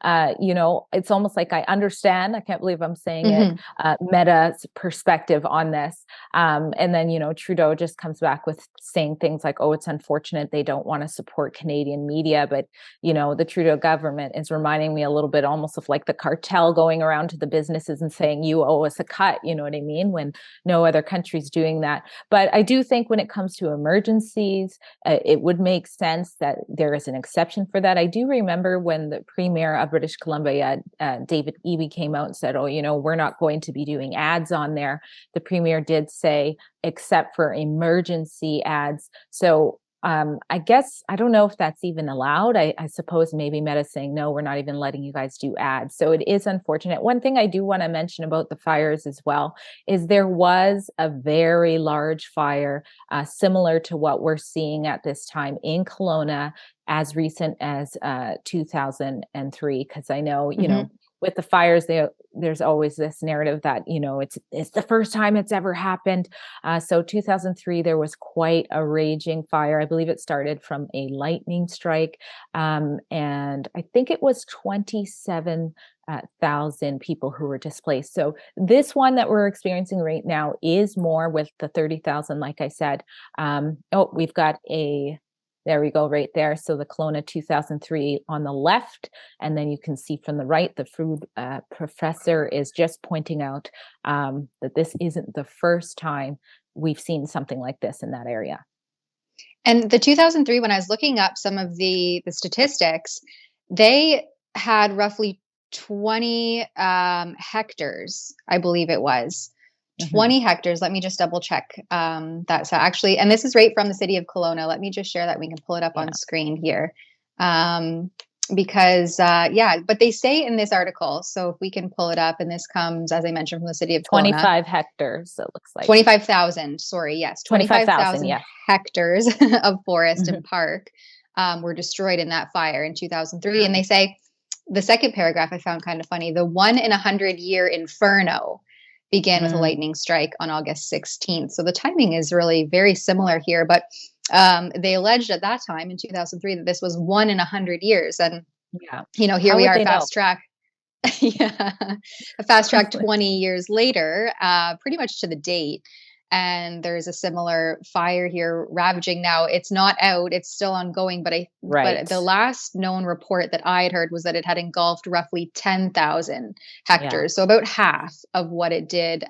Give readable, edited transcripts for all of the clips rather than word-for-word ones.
It's almost like I understand, I can't believe I'm saying it, Hmm. Meta's perspective on this. And then, Trudeau just comes back with saying things like, oh, it's unfortunate they don't want to support Canadian media. But, the Trudeau government is reminding me a little bit almost of like the cartel going around to the businesses and saying, you owe us a cut, you know what I mean? When no other country's doing that. But I do think when it comes to emergencies, it would make sense that there is an exception for that. I do remember when the Premier of British Columbia, David Eby, came out and said, oh, we're not going to be doing ads on there. The Premier did say, except for emergency ads. So I guess, I don't know if that's even allowed. I suppose maybe Meta's saying, no, we're not even letting you guys do ads. So it is unfortunate. One thing I do want to mention about the fires as well is there was a very large fire similar to what we're seeing at this time in Kelowna as recent as 2003. Because I know, Hmm. with the fires, there's always this narrative that, it's the first time it's ever happened. So 2003, there was quite a raging fire. I believe it started from a lightning strike. And I think it was 27,000 people who were displaced. So this one that we're experiencing right now is more with the 30,000, like I said. We've got there we go, right there. So the Kelowna 2003 on the left, and then you can see from the right, the food professor is just pointing out that this isn't the first time we've seen something like this in that area. And the 2003, when I was looking up some of the statistics, they had roughly 20 hectares, I believe it was. Mhm. 20 hectares. Let me just double check that. So actually, and this is right from the city of Kelowna. Let me just share that. We can pull it up on Yeah. screen here. Because, yeah, but they say in this article, so if we can pull it up, and this comes, as I mentioned, from the city of Kelowna, 25 hectares, it looks like. 25,000, sorry, yes, 25,000, 25,000 yes. hectares of forest and Mhm. park were destroyed in that fire in 2003. And they say, the second paragraph I found kind of funny, the 1 in 100 year inferno began with a Mm, lightning strike on August 16th. So the timing is really very similar here. But they alleged at that time in 2003 that this was 1 in 100 years. And, yeah. here How we would are, they know? fast track. Yeah, a fast track 20 years later, pretty much to the date. And there's a similar fire here ravaging now. It's not out, it's still ongoing, but Right. the last known report that I had heard was that it had engulfed roughly 10,000 Yeah. hectares. So about half of what it did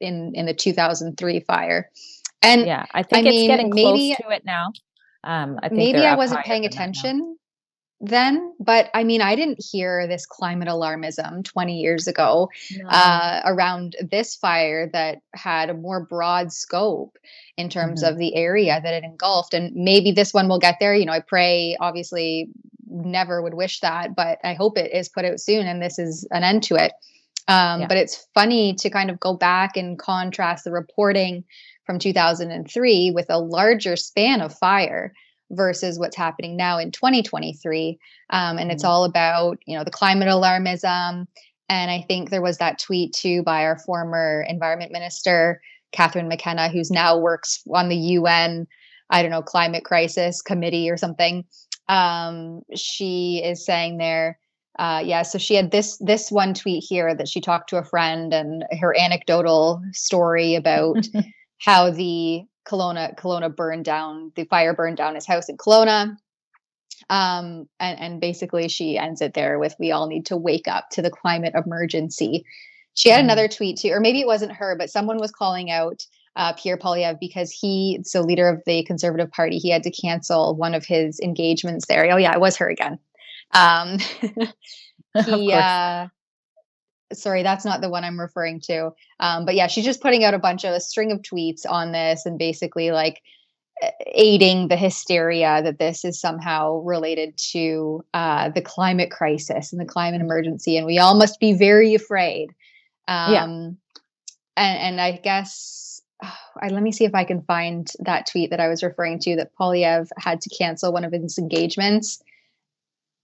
in the 2003 fire. And Yeah. I I think it's getting mean, close maybe to it now. I think maybe they're I up wasn't higher paying than that now. attention then, but I mean, I didn't hear this climate alarmism 20 years ago No. around this fire that had a more broad scope in terms Mhm. of the area that it engulfed. And maybe this one will get there. I pray, obviously, never would wish that, but I hope it is put out soon and this is an end to it. Yeah. But it's funny to kind of go back and contrast the reporting from 2003 with a larger span of fire versus what's happening now in 2023. And it's Mhm. all about, the climate alarmism. And I think there was that tweet too by our former environment minister, Catherine McKenna, who's now works on the UN, I don't know, climate crisis committee or something. She is saying there, yeah, so she had this one tweet here that she talked to a friend and her anecdotal story about how the Kelowna burned down, the fire burned down his house in Kelowna. And basically she ends it there with, we all need to wake up to the climate emergency. She had Mhm. another tweet too, or maybe it wasn't her, but someone was calling out Pierre Poilievre because so leader of the Conservative Party, he had to cancel one of his engagements there. Oh yeah, it was her again. Um, Of he course. sorry, that's not the one I'm referring to. But yeah, she's just putting out a string of tweets on this and basically like aiding the hysteria that this is somehow related to the climate crisis and the climate Mhm. emergency, and we all must be very afraid. Yeah. Um, and I guess let me see if I can find that tweet that I was referring to that Polyev had to cancel one of his engagements.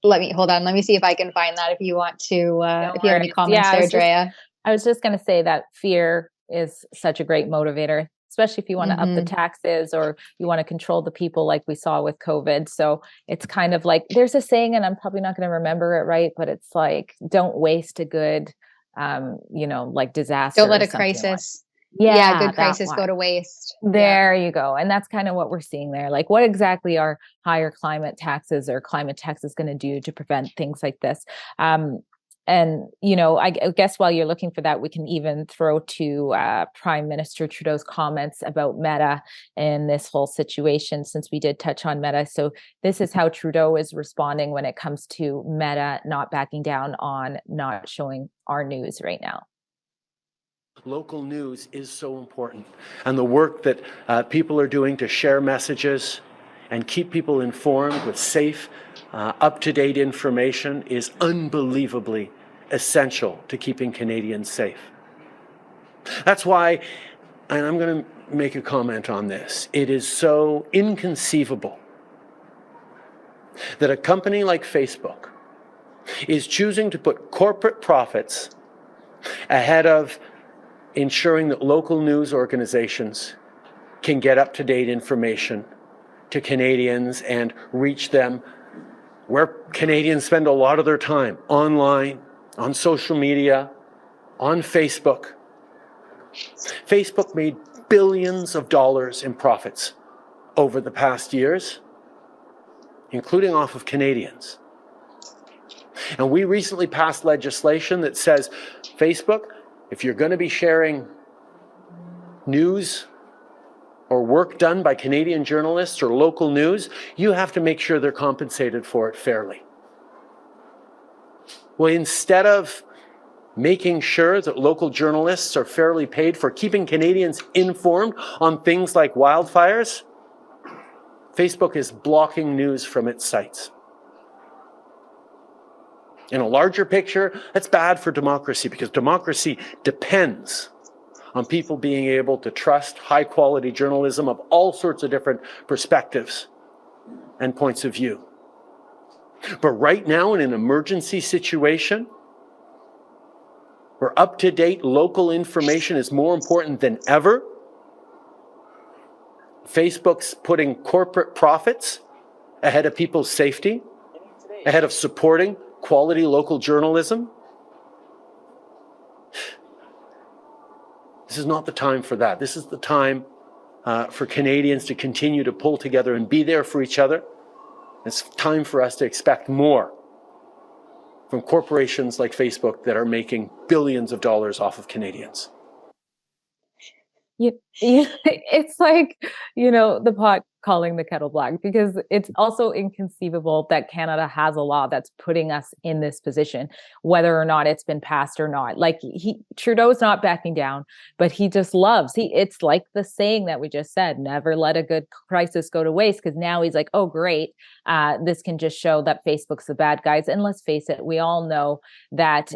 Let me hold on. Let me see if I can find that. If you want to, No if you have any worries. Yeah, comments there, Drea. I was just going to say that fear is such a great motivator. especially if you want to up the Mm-hmm. taxes or you want to control the people like we saw with COVID. So it's kind of like there's a saying, and I'm probably not going to remember it right, but it's like, don't waste a good, like Don't disaster let or a something like. crisis, yeah, Yeah, good that crisis go one. to waste. Yeah. There you go. And that's kind of what we're seeing there. Like, what exactly are higher climate taxes or climate taxes going to do to prevent things like this? Um, and, I guess while you're looking for that, we can even throw to Prime Minister Trudeau's comments about Meta in this whole situation, since we did touch on Meta. So, this is how Trudeau is responding when it comes to Meta not backing down on not showing our news right now. Local news is so important, and the work that people are doing to share messages and keep people informed with safe, up-to-date information is unbelievably essential to keeping Canadians safe. That's why, and I'm going to make a comment on this, it is so inconceivable that a company like Facebook is choosing to put corporate profits ahead of ensuring that local news organizations can get up-to-date information to Canadians and reach them where Canadians spend a lot of their time, online, on social media, on Facebook. Facebook made billions of dollars in profits over the past years, including off of Canadians. And we recently passed legislation that says, Facebook, if you're going to be sharing news or work done by Canadian journalists or local news, you have to make sure they're compensated for it fairly. Well, instead of making sure that local journalists are fairly paid for keeping Canadians informed on things like wildfires, Facebook is blocking news from its sites. In a larger picture, that's bad for democracy, because democracy depends on people being able to trust high-quality journalism of all sorts of different perspectives and points of view. But right now, in an emergency situation, where up-to-date local information is more important than ever, Facebook's putting corporate profits ahead of people's safety, ahead of supporting quality local journalism. This is not the time for that. This is the time for Canadians to continue to pull together and be there for each other. It's time for us to expect more from corporations like Facebook that are making billions of dollars off of Canadians. It's like, the pot calling the kettle black, because it's also inconceivable that Canada has a law that's putting us in this position, whether or not it's been passed or not. Like, Trudeau's not backing down, but he just it's like the saying that we just said, never let a good crisis go to waste, because now he's like, oh, great. This can just show that Facebook's the bad guys. And let's face it, we all know that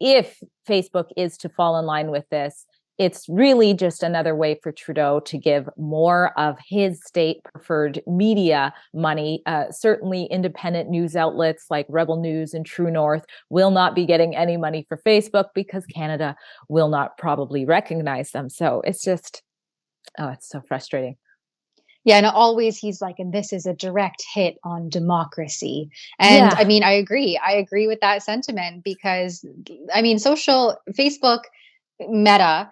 if Facebook is to fall in line with this, it's really just another way for Trudeau to give more of his state preferred media money. Certainly independent news outlets like Rebel News and True North will not be getting any money for Facebook, because Canada will not probably recognize them. So it's just, it's so frustrating. Yeah, and always he's like, and this is a direct hit on democracy. And Yeah. I mean, I agree. I agree with that sentiment, because I mean, Facebook, Meta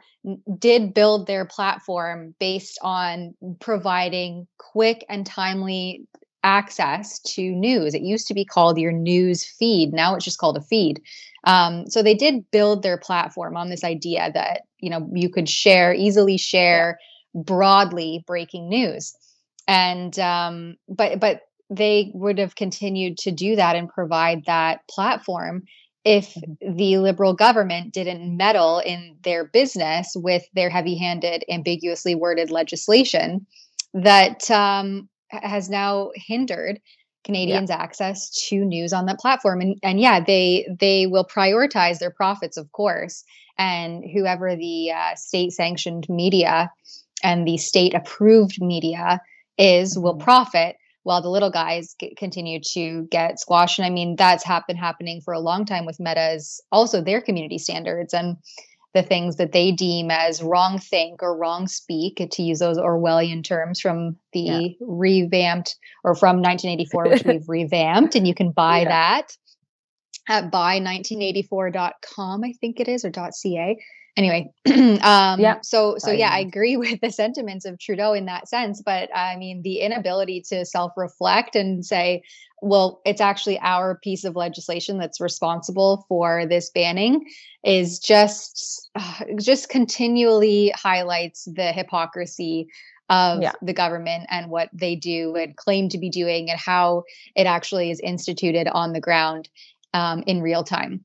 did build their platform based on providing quick and timely access to news. It used to be called your news feed. Now it's just called a feed. So they did build their platform on this idea that, you could easily share broadly breaking news. And but they would have continued to do that and provide that platform if the Liberal government didn't meddle in their business with their heavy-handed, ambiguously worded legislation that has now hindered Canadians' access to news on that platform. And yeah, they will prioritize their profits, of course, and whoever the state-sanctioned media and the state-approved media will profit, while the little guys continue to get squashed. And I mean, that's been happening for a long time with Meta's, also their community standards. And the things that they deem as wrong think or wrong speak, to use those Orwellian terms from the revamped, or from 1984, which we've revamped, and you can buy that at buy1984.com, I think it is, or .ca. Anyway, so yeah, I agree with the sentiments of Trudeau in that sense, but I mean, the inability to self-reflect and say, well, it's actually our piece of legislation that's responsible for this banning is just continually highlights the hypocrisy of the government and what they do and claim to be doing and how it actually is instituted on the ground in real time.